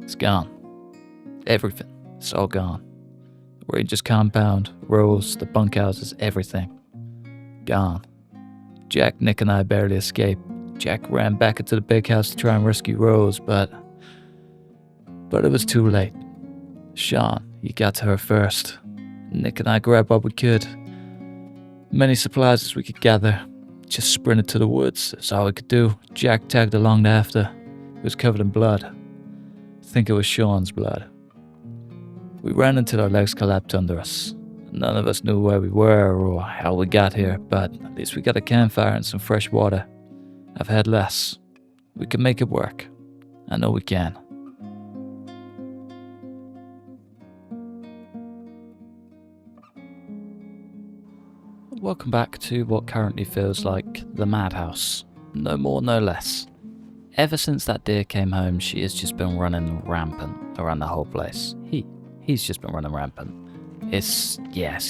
It's gone. Everything. It's all gone. The Rangers compound, Rose, the bunkhouses, everything. Gone. Jack, Nick, and I barely escaped. Jack ran back into the big house to try and rescue Rose, but it was too late. Sean, he got to her first. Nick and I grabbed what we could. Many supplies as we could gather. Just sprinted to the woods. That's all we could do. Jack tagged along after. He was covered in blood. I think it was Sean's blood. We ran until our legs collapsed under us. None of us knew where we were or how we got here, but at least we got a campfire and some fresh water. I've had less. We can make it work. I know we can. Welcome back to what currently feels like the madhouse. No more, no less. Ever since that deer came home, she has just been running rampant around the whole place. He's just been running rampant. It's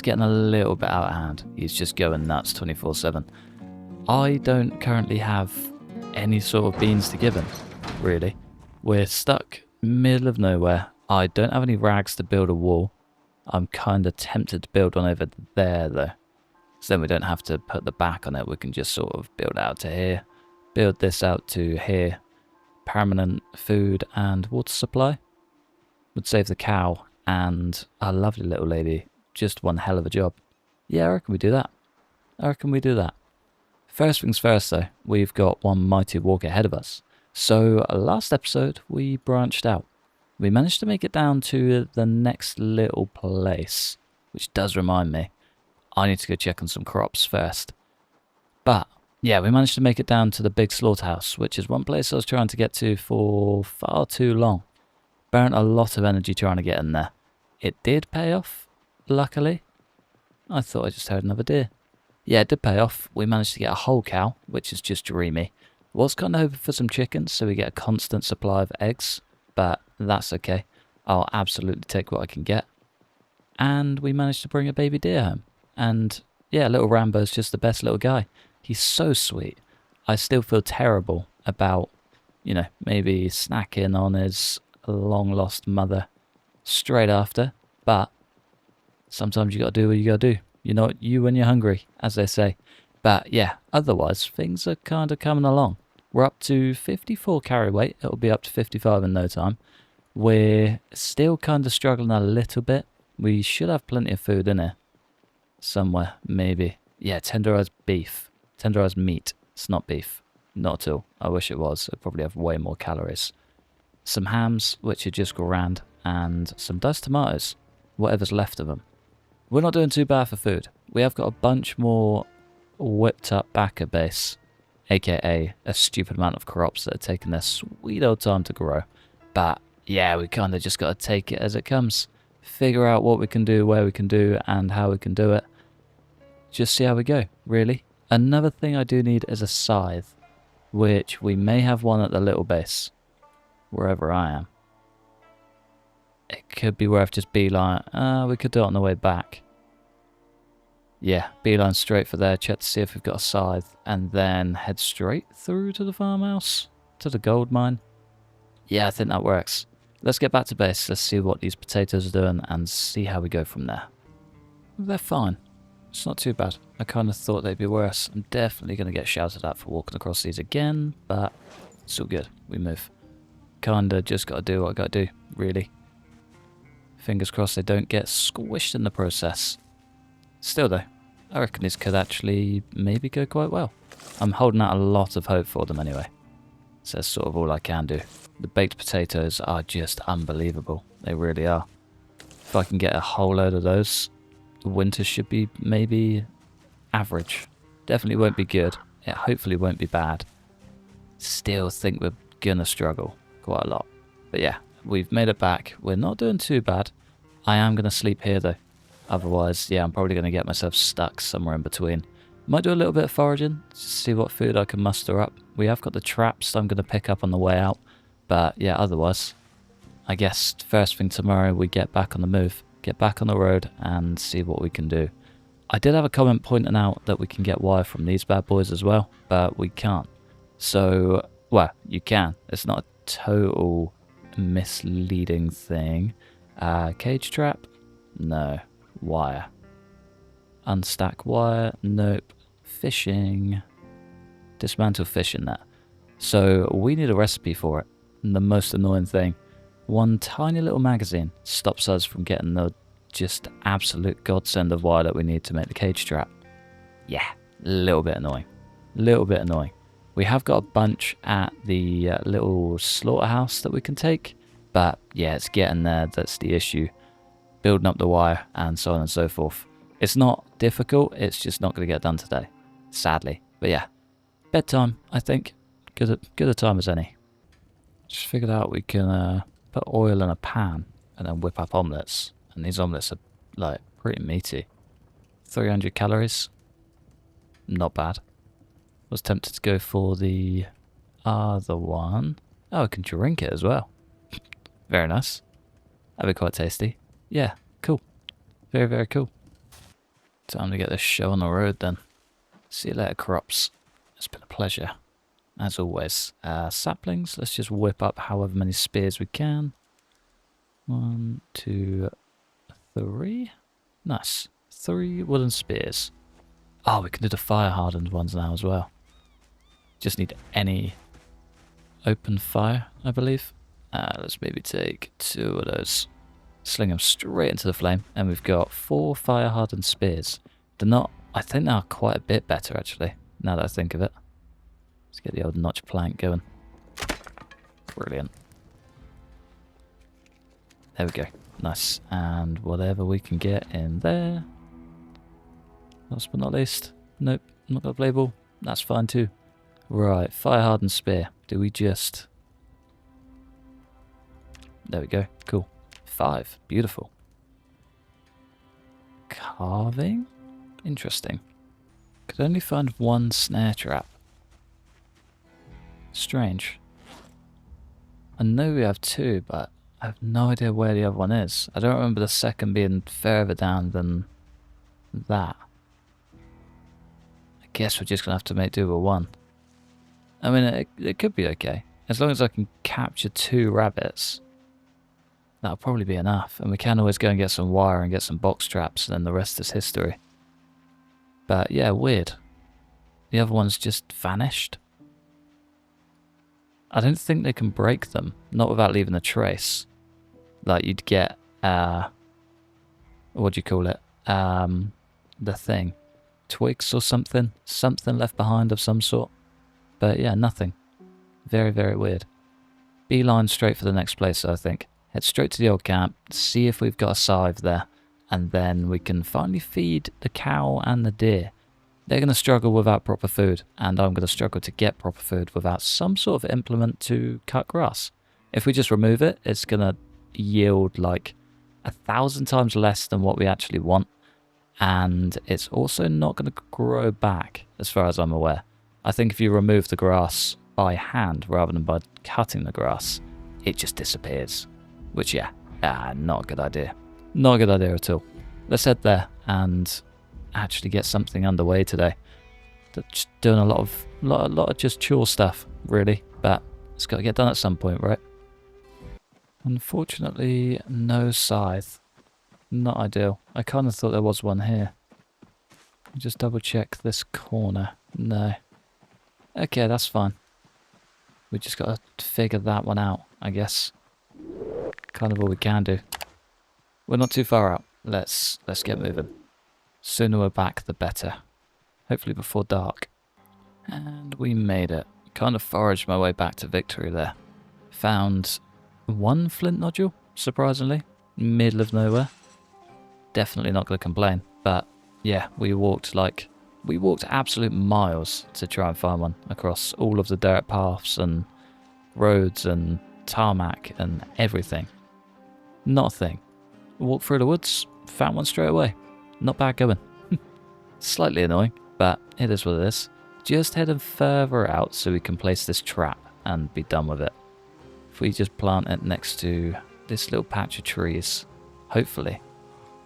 getting a little bit out of hand. He's just going nuts 24/7. I don't currently have any sort of beans to give him, really. We're stuck middle of nowhere. I don't have any rags to build a wall. I'm kind of tempted to build one over there, though. So then we don't have to put the back on it. We can just sort of build out to here. Build this out to here. Permanent food and water supply. Would save the cow and our lovely little lady just one hell of a job. Yeah, I reckon we do that. First things first though, we've got one mighty walk ahead of us. So last episode we branched out. We managed to make it down to the next little place, which does remind me, I need to go check on some crops first. But yeah, we managed to make it down to the big slaughterhouse, which is one place I was trying to get to for far too long. Burnt a lot of energy trying to get in there. It did pay off, luckily. I thought I just heard another deer. Yeah, it did pay off. We managed to get a whole cow, which is just dreamy. Was kind of hoping for some chickens so we get a constant supply of eggs, but that's okay. I'll absolutely take what I can get. And we managed to bring a baby deer home. And yeah, little Rambo's just the best little guy. He's so sweet. I still feel terrible about, maybe snacking on his long lost mother straight after, but sometimes you gotta do what you gotta do. You're not you when you're hungry, as they say. But yeah, otherwise things are kind of coming along. We're up to 54 carry weight. It'll be up to 55 in no time. We're still kind of struggling a little bit. We should have plenty of food in here somewhere, maybe. Yeah, tenderized beef. Tenderized meat. It's not beef. Not at all. I wish it was. It'd probably have way more calories. Some hams, which are just grand, and some diced tomatoes. Whatever's left of them. We're not doing too bad for food. We have got a bunch more whipped up backer base, aka a stupid amount of crops that are taking their sweet old time to grow. But yeah, we kind of just got to take it as it comes. Figure out what we can do, where we can do, and how we can do it. Just see how we go, really. Another thing I do need is a scythe, which we may have one at the little base, wherever I am. It could be worth just beeline. We could do it on the way back. Yeah, beeline straight for there, check to see if we've got a scythe, and then head straight through to the farmhouse, to the gold mine. Yeah, I think that works. Let's get back to base, let's see what these potatoes are doing, and see how we go from there. They're fine. It's not too bad. I kind of thought they'd be worse. I'm definitely going to get shouted at for walking across these again, but it's all good. We move. Kinda just got to do what I got to do, really. Fingers crossed they don't get squished in the process. Still though, I reckon this could actually maybe go quite well. I'm holding out a lot of hope for them anyway. So that's sort of all I can do. The baked potatoes are just unbelievable. They really are. If I can get a whole load of those, the winter should be maybe average. Definitely won't be good. It hopefully won't be bad. Still think we're gonna struggle quite a lot. But yeah, we've made it back. We're not doing too bad. I am gonna sleep here though. Otherwise, yeah, I'm probably gonna get myself stuck somewhere in between. Might do a little bit of foraging, just see what food I can muster up. We have got the traps I'm gonna pick up on the way out. But yeah, otherwise, I guess first thing tomorrow we get back on the move. Get back on the road and see what we can do. I did have a comment pointing out that we can get wire from these bad boys as well, but we can't. So, well, you can. It's not a total misleading thing. Cage trap? No. Wire. Unstack wire? Nope. Fishing. Dismantle fishing net. So we need a recipe for it. And the most annoying thing, one tiny little magazine stops us from getting the just absolute godsend of wire that we need to make the cage trap. Yeah, a little bit annoying. Little bit annoying. We have got a bunch at the little slaughterhouse that we can take, but yeah, it's getting there that's the issue. Building up the wire and so on and so forth. It's not difficult, it's just not going to get done today, sadly. But yeah, bedtime, I think. Good a time as any. Just figured out we can put oil in a pan and then whip up omelettes. And these omelettes are like pretty meaty. 300 calories. Not bad. Was tempted to go for the other one. Oh, I can drink it as well. Very nice. That'd be quite tasty. Yeah, cool. Very, very cool. Time to get this show on the road then. See you later, crops. It's been a pleasure. As always. Saplings, let's just whip up however many spears we can. 1, 2, 3. Nice. 3 wooden spears. Oh, we can do the fire-hardened ones now as well. Just need any open fire, I believe. Let's maybe take 2 of those. Sling them straight into the flame. And we've got 4 fire-hardened spears. They're not... I think they're quite a bit better, actually, now that I think of it. Let's get the old notch plank going. Brilliant. There we go. Nice. And whatever we can get in there. Last but not least. Nope, not got a play ball. That's fine too. Right, fire hardened spear. Do we just... There we go. Cool. 5. Beautiful. Carving? Interesting. Could only find 1 snare trap. Strange. I know we have 2, but I have no idea where the other one is. I don't remember the second being further down than that. I guess we're just going to have to make do with 1. I mean, it could be okay. As long as I can capture 2 rabbits, that'll probably be enough. And we can always go and get some wire and get some box traps, and then the rest is history. But yeah, weird. The other one's just vanished. I don't think they can break them, not without leaving a trace. Like you'd get, what do you call it? The thing. Twigs or something? Something left behind of some sort. But yeah, nothing. Very, very weird. Beeline straight for the next place, I think. Head straight to the old camp, see if we've got a scythe there, and then we can finally feed the cow and the deer. They're going to struggle without proper food, and I'm going to struggle to get proper food without some sort of implement to cut grass. If we just remove it, it's going to yield like 1,000 times less than what we actually want, and it's also not going to grow back, as far as I'm aware. I think if you remove the grass by hand rather than by cutting the grass, it just disappears. Which, yeah, not a good idea. Not a good idea at all. Let's head there and actually get something underway today. Just doing a lot of just chore stuff, really. But it's got to get done at some point, right? Unfortunately, no scythe. Not ideal. I kind of thought there was one here. Just double check this corner. No. Okay, that's fine. We just got to figure that one out, I guess. Kind of all we can do. We're not too far out. Let's get moving. Sooner we're back, the better. Hopefully before dark. And we made it. Kind of foraged my way back to victory there. Found 1 flint nodule, surprisingly. Middle of nowhere. Definitely not going to complain. But yeah, we walked absolute miles to try and find one across all of the dirt paths and roads and tarmac and everything. Not a thing. Walked through the woods, found one straight away. Not bad going. Slightly annoying, but it is what it is. Just heading further out so we can place this trap and be done with it. If we just plant it next to this little patch of trees, hopefully.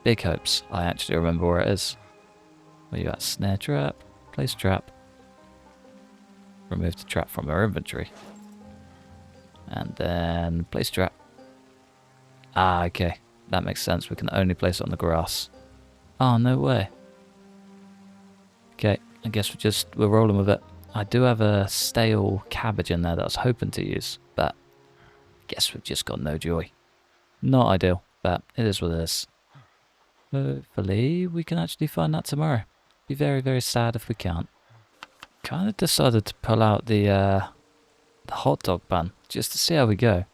Big hopes. I actually remember where it is. Where you at? Snare trap. Place trap. Remove the trap from our inventory. And then place trap. Ah, okay. That makes sense. We can only place it on the grass. Oh, no way. Okay, I guess we're rolling with it. I do have a stale cabbage in there that I was hoping to use, but I guess we've just got no joy. Not ideal, but it is what it is. Hopefully we can actually find that tomorrow. Be very, very sad if we can't. Kind of decided to pull out the hot dog bun just to see how we go.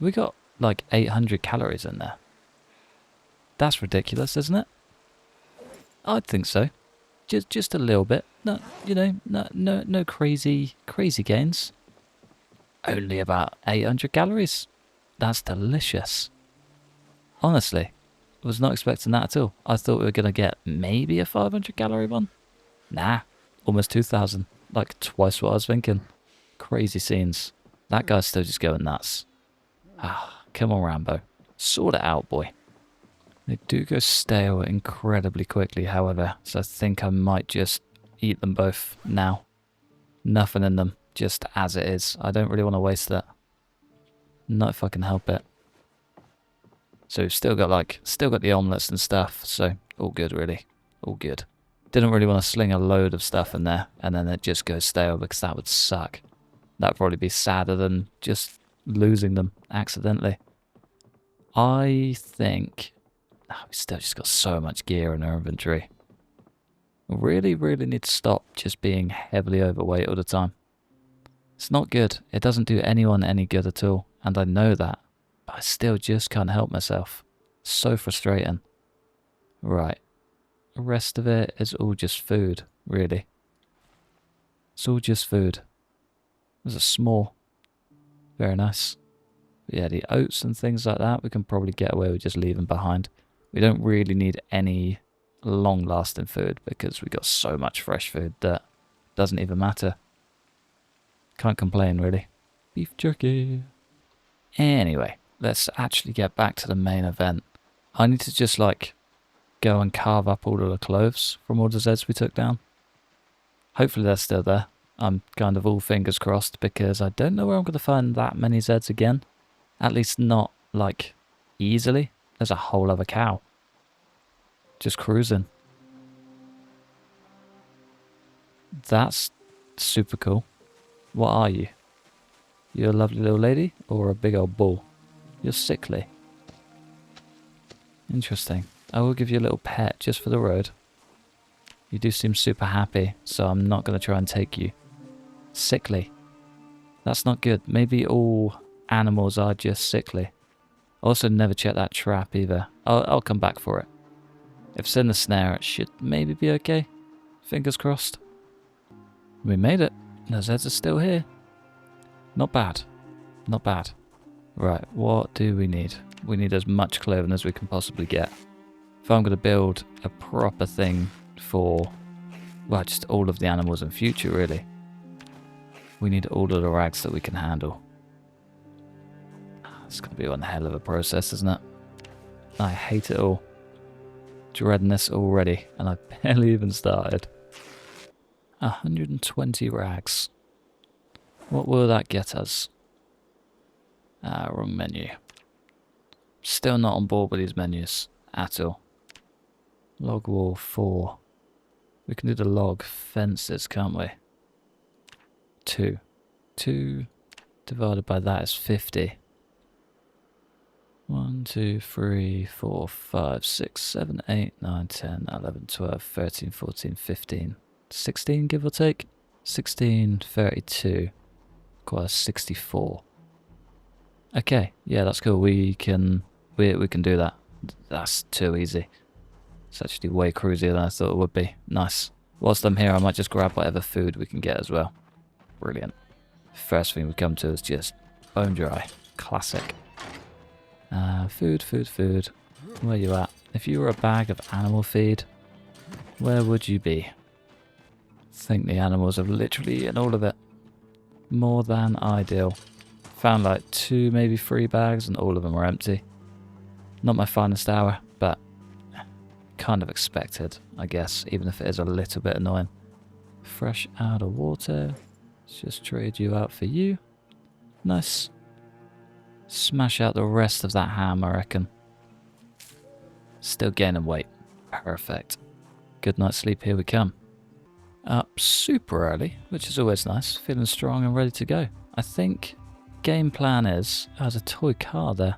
We got like 800 calories in there. That's ridiculous, isn't it? I'd think so. Just a little bit. No, you know, no crazy gains. Only about 800 calories. That's delicious. Honestly, I was not expecting that at all. I thought we were going to get maybe a 500 calorie one. Nah, almost 2,000. Like twice what I was thinking. Crazy scenes. That guy's still just going nuts. Ah, come on, Rambo. Sort it out, boy. They do go stale incredibly quickly, however, so I think I might just eat them both now. Nothing in them, just as it is. I don't really want to waste that. Not if I can help it. So we've still got the omelettes and stuff, so all good really. All good. Didn't really want to sling a load of stuff in there and then it just goes stale because that would suck. That'd probably be sadder than just losing them accidentally. I think we still just got so much gear in our inventory. Really need to stop just being heavily overweight all the time. It's not good. It doesn't do anyone any good at all, and I know that. But I still just can't help myself. So frustrating. Right. The rest of it is all just food, really. It's all just food. There's a s'more. Very nice. But yeah, the oats and things like that, we can probably get away with just leaving behind. We don't really need any long-lasting food because we got so much fresh food that doesn't even matter. Can't complain, really. Beef jerky. Anyway, let's actually get back to the main event. I need to just, like, go and carve up all of the clothes from all the Zeds we took down. Hopefully they're still there. I'm kind of all fingers crossed because I don't know where I'm going to find that many Zeds again. At least not, like, easily. There's a whole other cow. Just cruising. That's super cool. What are you? You're a lovely little lady or a big old bull? You're sickly. Interesting. I will give you a little pet just for the road. You do seem super happy, so I'm not going to try and take you. Sickly. That's not good. Maybe all animals are just sickly. Also, never check that trap either. I'll come back for it. If it's in the snare, it should maybe be okay. Fingers crossed. We made it. Those heads are still here. Not bad. Not bad. Right, what do we need? We need as much clothing as we can possibly get. If I'm going to build a proper thing for, well, just all of the animals in future, really. We need all of the rags that we can handle. It's going to be one hell of a process, isn't it? I hate it all. Dreading this already, and I barely even started. 120 rags. What will that get us? Wrong menu. Still not on board with these menus at all. Log wall 4. We can do the log fences, can't we? 2. 2 divided by that is 50. 1, 2, 3, 4, 5, 6, 7, 8, 9, 10, 11, 12, 13, 14, 15, 16, give or take. 16, 32, requires 64. Okay, yeah, that's cool. We can do that. That's too easy. It's actually way cruisier than I thought it would be. Nice. Whilst I'm here, I might just grab whatever food we can get as well. Brilliant. First thing we come to is just bone dry. Classic. Food. Where you at? If you were a bag of animal feed, where would you be? I think the animals have literally eaten all of it. More than ideal. Found like 2, maybe 3 bags and all of them are empty. Not my finest hour, but kind of expected, I guess, even if it is a little bit annoying. Fresh out of water. Let's just trade you out for you. Nice. Smash out the rest of that ham, I reckon. Still gaining weight. Perfect. Good night's sleep, here we come. Up super early, which is always nice. Feeling strong and ready to go. I think game plan is... Oh, there's a toy car there.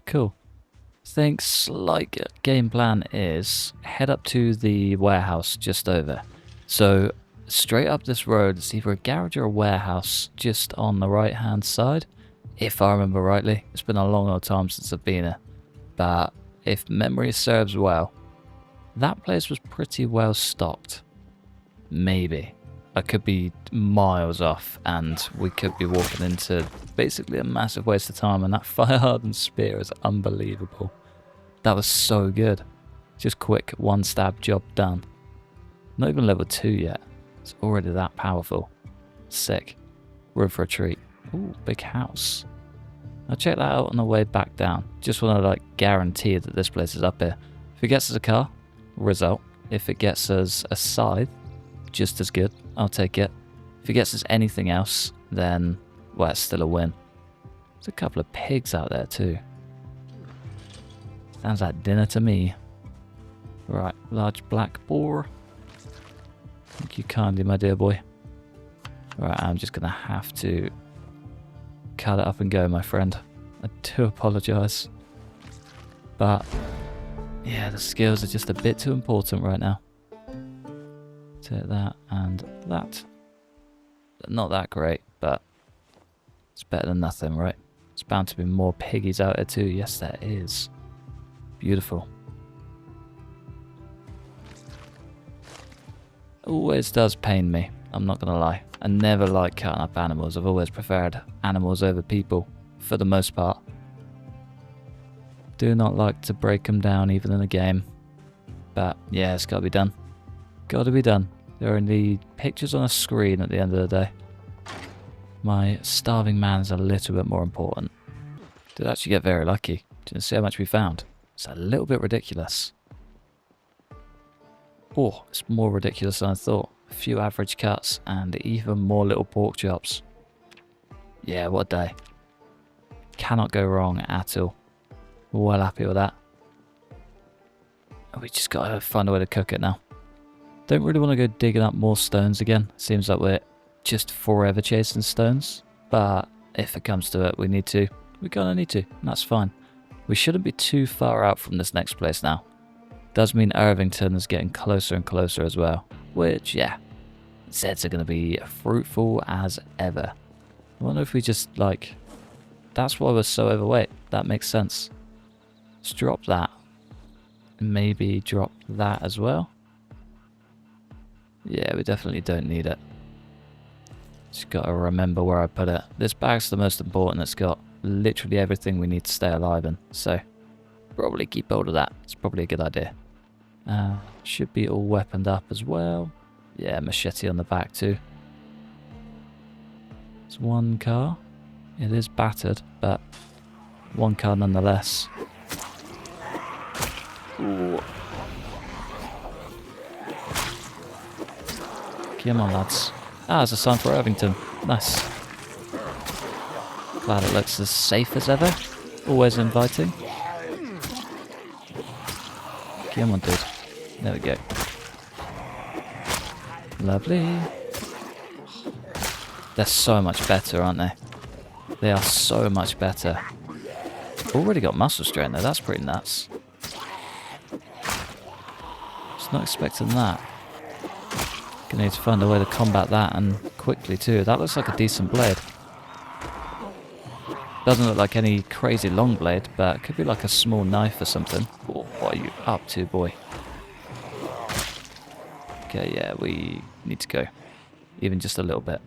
Cool. I think slight game plan is head up to the warehouse just over. So straight up this road, it's either a garage or a warehouse just on the right hand side. If I remember rightly. It's been a long old time since I've been here. But if memory serves well, that place was pretty well stocked. Maybe. I could be miles off and we could be walking into basically a massive waste of time, and that fire hardened spear is unbelievable. That was so good. Just quick one stab job done. Not even level 2 yet. It's already that powerful. Sick. Room for a treat. Ooh, big house. I'll check that out on the way back down. Just want to guarantee that this place is up here. If it gets us a car, result. If it gets us a scythe, just as good. I'll take it. If it gets us anything else, then, well, it's still a win. There's a couple of pigs out there too. Sounds like dinner to me. Right, large black boar. Thank you kindly, my dear boy. Right, I'm just going to have to cut it up and go, my friend. I do apologise. But, yeah, the skills are just a bit too important right now. Take that and that. Not that great, but it's better than nothing, right? It's bound to be more piggies out there too. Yes, there is. Beautiful. Always does pain me, I'm not gonna lie. I never like cutting up animals. I've always preferred animals over people, for the most part. Do not like to break them down even in a game. But yeah, it's gotta be done. Gotta be done. There are only pictures on a screen at the end of the day. My starving man is a little bit more important. Did actually get very lucky. Didn't see how much we found. It's a little bit ridiculous. Oh, it's more ridiculous than I thought. A few average cuts and even more little pork chops. Yeah, what a day. Cannot go wrong at all. Well happy with that. We just gotta find a way to cook it now. Don't really want to go digging up more stones again. Seems like we're just forever chasing stones. But if it comes to it, we need to. We're gonna need to, and that's fine. We shouldn't be too far out from this next place now. Does mean Irvington is getting closer and closer as well. Which, yeah, Zeds are going to be fruitful as ever. I wonder if we just, that's why we're so overweight. That makes sense. Let's drop that. Maybe drop that as well. Yeah, we definitely don't need it. Just got to remember where I put it. This bag's the most important. It's got literally everything we need to stay alive in. So, probably keep hold of that. It's probably a good idea. Should be all weaponed up as well. Yeah, machete on the back too. It's one car. It is battered, but one car nonetheless. Ooh. Come on, lads. Ah, it's a sign for Irvington. Nice. Glad it looks as safe as ever. Always inviting. Come on, dude. There we go. Lovely. They're so much better, aren't they? They are so much better. Already got muscle strain though, that's pretty nuts. Just not expecting that. Gonna need to find a way to combat that, and quickly too. That looks like a decent blade. Doesn't look like any crazy long blade, but it could be like a small knife or something. Oh, what are you up to, boy? Okay, yeah, we need to go. Even just a little bit.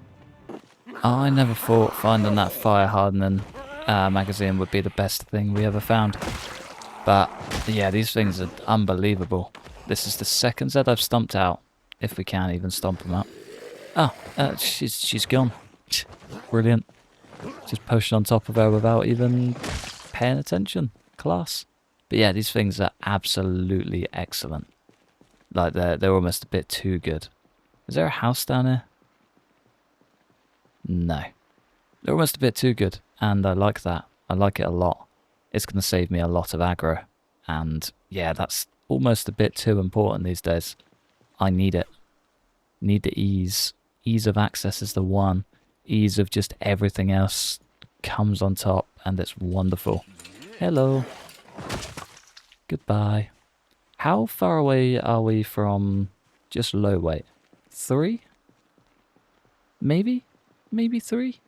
I never thought finding that fire hardening magazine would be the best thing we ever found. But yeah, these things are unbelievable. This is the second Zed I've stomped out. If we can even stomp them out. Oh, she's gone. Brilliant. Just pushing on top of her without even paying attention. Class. But yeah, these things are absolutely excellent. Like, they're almost a bit too good. Is there a house down here? No. They're almost a bit too good, and I like that. I like it a lot. It's going to save me a lot of aggro. And yeah, that's almost a bit too important these days. I need it. Need the ease. Ease of access is the one. Ease of just everything else comes on top, and it's wonderful. Hello. Goodbye. How far away are we from just low weight? 3? Maybe? Maybe 3?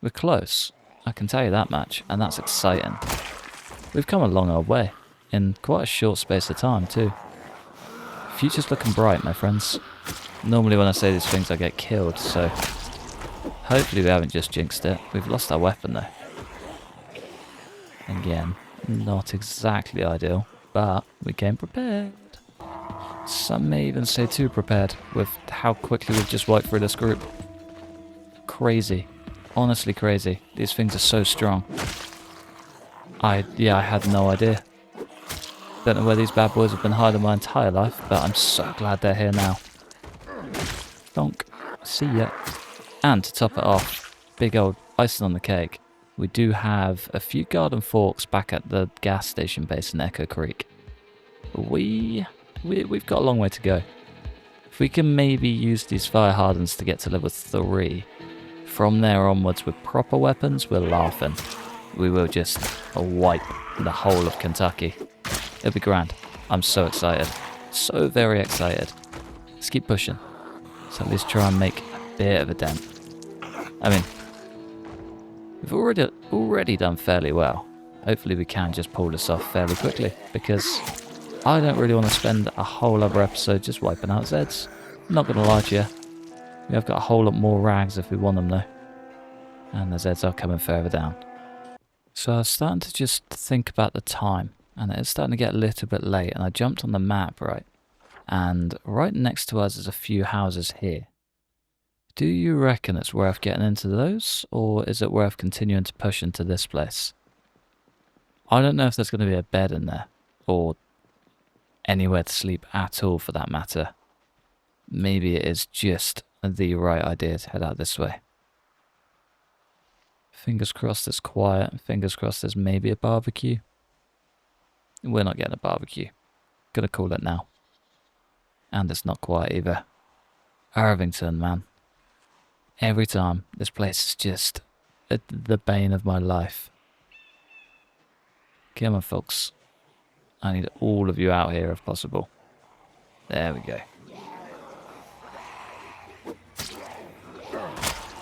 We're close. I can tell you that much, and that's exciting. We've come a long old way, in quite a short space of time too. Future's looking bright, my friends. Normally when I say these things I get killed, so hopefully we haven't just jinxed it. We've lost our weapon though. Again, not exactly ideal, but we came prepared. Some may even say too prepared, with how quickly we've just wiped through this group. Crazy. Honestly crazy. These things are so strong. I had no idea. Don't know where these bad boys have been hiding my entire life, but I'm so glad they're here now. Donk. See ya. And to top it off, big old icing on the cake, we do have a few garden forks back at the gas station base in Echo Creek. We've got a long way to go. If we can maybe use these fire hardens to get to level 3, from there onwards with proper weapons, we're laughing. We will just wipe the whole of Kentucky. It'll be grand. I'm so excited. So very excited. Let's keep pushing. So at least try and make a bit of a dent. I mean, we've already done fairly well. Hopefully we can just pull this off fairly quickly, because I don't really want to spend a whole other episode just wiping out Zeds. Not going to lie to you. We have got a whole lot more rags if we want them though. And the Zeds are coming further down. So I was starting to just think about the time, and it's starting to get a little bit late, and I jumped on the map, right? And right next to us is a few houses here. Do you reckon it's worth getting into those, or is it worth continuing to push into this place? I don't know if there's going to be a bed in there, or anywhere to sleep at all for that matter. Maybe it is just the right idea to head out this way. Fingers crossed it's quiet, fingers crossed there's maybe a barbecue. We're not getting a barbecue. Gonna call it now. And it's not quiet either. Irvington, man. Every time, this place is just the bane of my life. Come on, folks. I need all of you out here if possible. There we go.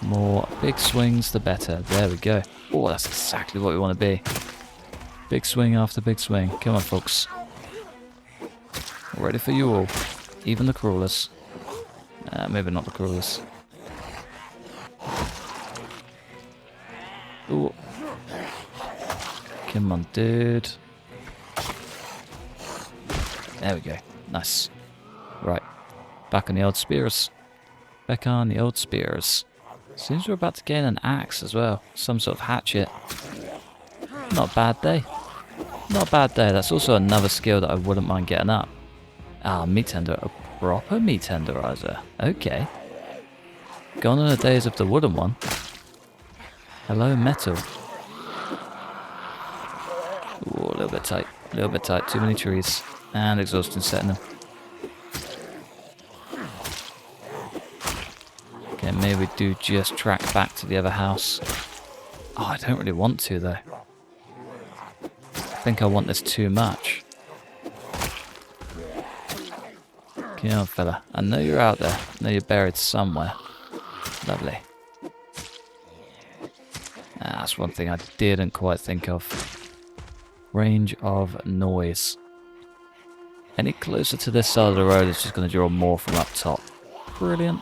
More big swings, the better. There we go. Oh, that's exactly what we want to be. Big swing after big swing. Come on, folks. Ready for you all. Even the crawlers. Maybe not the crawlers. Ooh. Come on, dude. There we go. Nice. Right. Back on the old spears. Back on the old spears. Seems we're about to gain an axe as well. Some sort of hatchet. Not a bad day. Not a bad day. That's also another skill that I wouldn't mind getting up. Ah, meat tender. A proper meat tenderizer. Okay. Gone are the days of the wooden one. Hello, metal. Ooh, a little bit tight. A little bit tight. Too many trees. And exhaustion setting them. Okay, maybe we do just track back to the other house. Oh, I don't really want to though. I think I want this too much. Come on, fella. I know you're out there. I know you're buried somewhere. Lovely. That's one thing I didn't quite think of. Range of noise. Any closer to this side of the road is just going to draw more from up top. Brilliant.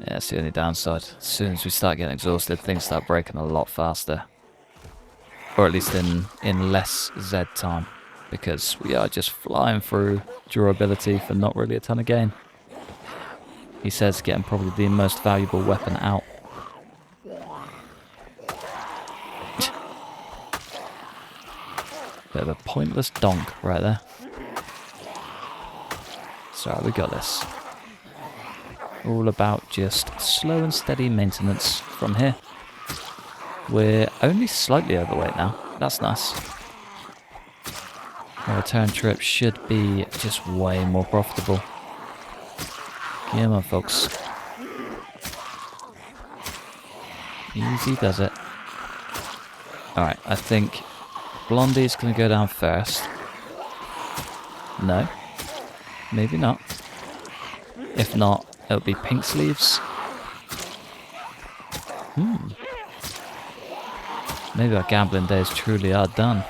Yeah, that's the only downside. As soon as we start getting exhausted, things start breaking a lot faster. Or at least in less Z time. Because we are just flying through durability for not really a ton of gain. He says getting probably the most valuable weapon out. Bit of a pointless donk right there. So we got this. All about just slow and steady maintenance from here. We're only slightly overweight now. That's nice. Our return trip should be just way more profitable. Come on, folks. Easy does it. Alright, I think Blondie's going to go down first. No. Maybe not. If not, it'll be Pink Sleeves. Maybe our gambling days truly are done.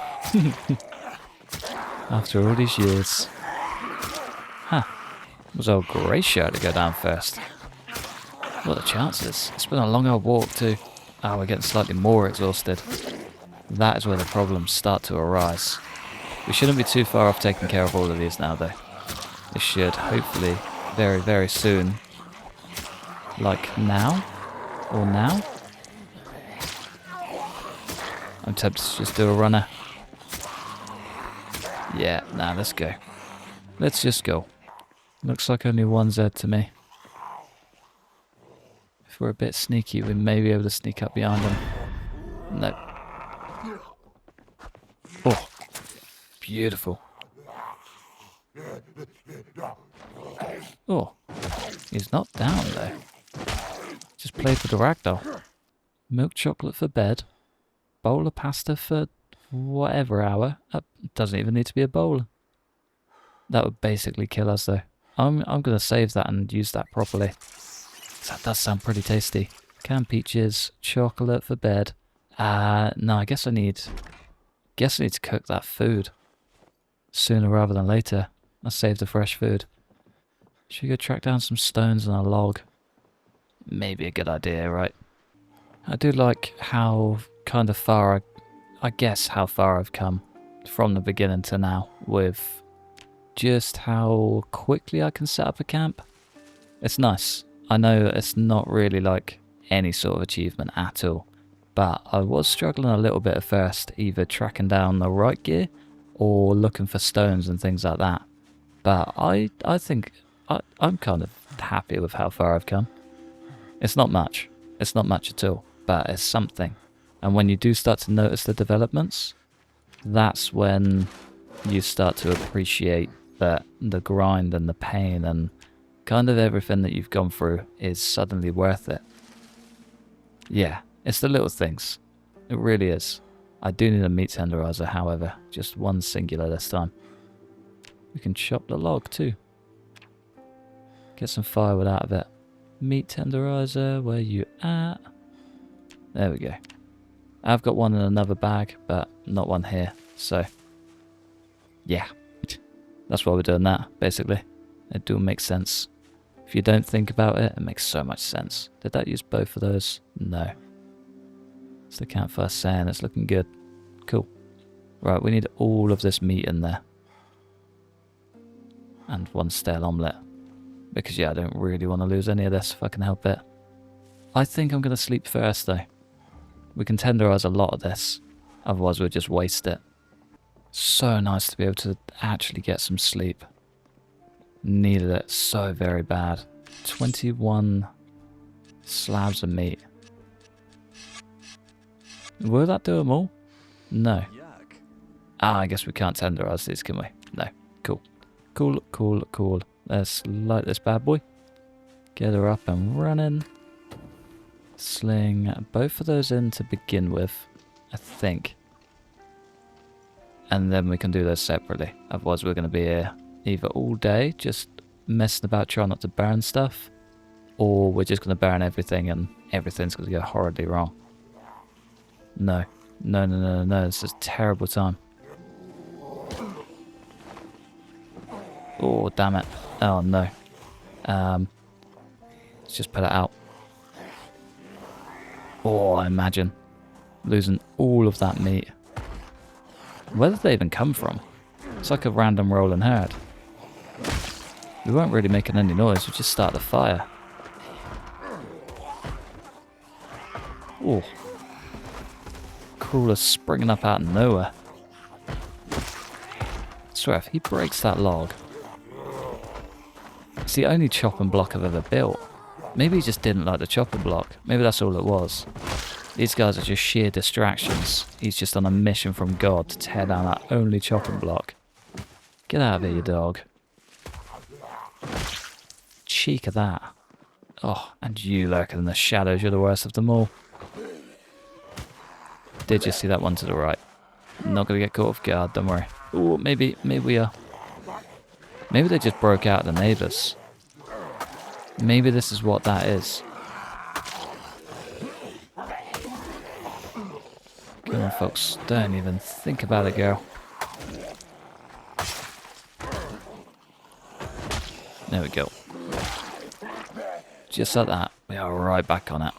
After all these years. Huh. It was old Grey Shirt to go down first. What are the chances? It's been a long old walk too. Oh, we're getting slightly more exhausted. That is where the problems start to arise. We shouldn't be too far off taking care of all of these now though. We should, hopefully, very, very soon. Like now? Or now? I'm tempted to just do a runner. Yeah, nah, let's go. Let's just go. Looks like only one Z to me. If we're a bit sneaky, we may be able to sneak up behind them. No. Oh, beautiful. Oh, he's not down though. Just played with the ragdoll. Milk chocolate for bed. Bowl of pasta for whatever hour. Doesn't even need to be a bowl. That would basically kill us though. I'm gonna save that and use that properly. That does sound pretty tasty. Canned peaches, chocolate for bed. No, I guess I need to cook that food sooner rather than later. I'll save the fresh food. Should we go track down some stones and a log? Maybe a good idea, right? I do like how kind of far I guess how far I've come from the beginning to now with just how quickly I can set up a camp. It's nice. I know it's not really like any sort of achievement at all, but I was struggling a little bit at first, either tracking down the right gear or looking for stones and things like that. But I think I'm kind of happy with how far I've come. It's not much. It's not much at all, but it's something. And when you do start to notice the developments, that's when you start to appreciate that the grind and the pain and kind of everything that you've gone through is suddenly worth it. Yeah, it's the little things. It really is. I do need a meat tenderizer, however, just one singular this time. We can chop the log too. Get some firewood out of it. Meat tenderizer, where you at? There we go. I've got one in another bag, but not one here, so yeah. That's why we're doing that, basically. It do make sense. If you don't think about it, it makes so much sense. Did that use both of those? No. It's the campfire saying it's looking good. Cool. Right, we need all of this meat in there. And one stale omelette. Because yeah, I don't really want to lose any of this if I can help it. I think I'm going to sleep first though. We can tenderize a lot of this. Otherwise we'll just waste it. So nice to be able to actually get some sleep. Needed it so very bad. 21 slabs of meat. Will that do them all? No. Ah, I guess we can't tenderize these, can we? No. Cool. Cool, cool, cool. Let's light this bad boy. Get her up and running. Sling both of those in to begin with, I think. And then we can do those separately. Otherwise we're going to be here either all day just messing about trying not to burn stuff, or we're just going to burn everything and everything's going to go horribly wrong. No. No, no, no, no. This is a terrible time. Oh, damn it. Oh, no. Let's just put it out. Oh, I imagine losing all of that meat. Where did they even come from? It's like a random rolling herd. We weren't really making any noise, we just started a fire. Oh. Crawler springing up out of nowhere. I swear, if he breaks that log... It's the only chopping block I've ever built. Maybe he just didn't like the chopping block. Maybe that's all it was. These guys are just sheer distractions. He's just on a mission from God to tear down that only chopping block. Get out of here, you dog. Cheek of that. Oh, and you lurking in the shadows, you're the worst of them all. Did you see that one to the right? Not going to get caught off guard, don't worry. Oh, maybe we are. Maybe they just broke out the neighbours. Maybe this is what that is. Come on, folks. Don't even think about it, girl. There we go. Just like that. We are right back on it.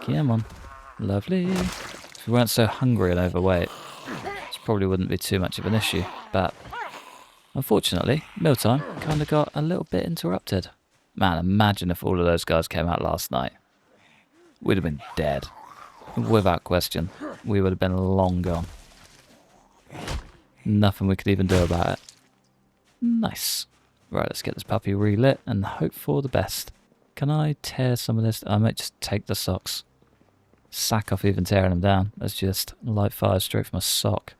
Come on. Lovely. If we weren't so hungry and overweight, this probably wouldn't be too much of an issue. But unfortunately, mealtime kind of got a little bit interrupted. Man, imagine if all of those guys came out last night. We'd have been dead. Without question. We would have been long gone. Nothing we could even do about it. Nice. Right, let's get this puppy relit and hope for the best. Can I tear some of this? I might just take the socks. Sack off even tearing them down. That's just light fire straight from a sock.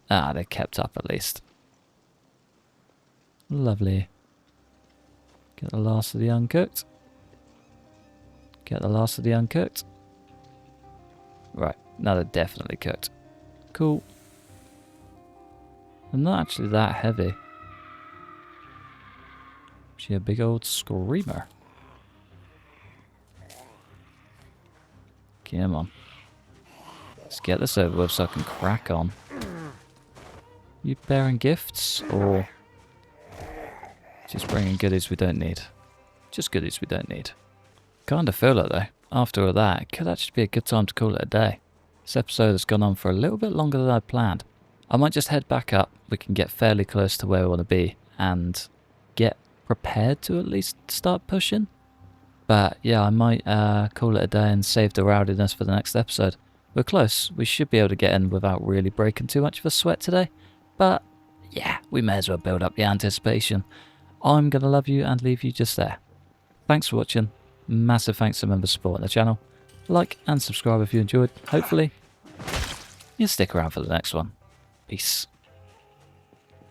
Ah, they kept up at least. Lovely. Get the last of the uncooked. Get the last of the uncooked. Right, now they're definitely cooked. Cool. They're not actually that heavy. She a big old screamer. Come on. Let's get this over with so I can crack on. You bearing gifts or just bringing goodies we don't need? Just goodies we don't need. Kind of feel it though. After all that, it could actually be a good time to call it a day. This episode has gone on for a little bit longer than I planned. I might just head back up. We can get fairly close to where we want to be and get prepared to at least start pushing. But yeah, I might call it a day and save the rowdiness for the next episode. We're close. We should be able to get in without really breaking too much of a sweat today. But yeah, we may as well build up the anticipation. I'm going to love you and leave you just there. Thanks for watching. Massive thanks to members supporting the channel. Like and subscribe if you enjoyed. Hopefully, you'll stick around for the next one. Peace.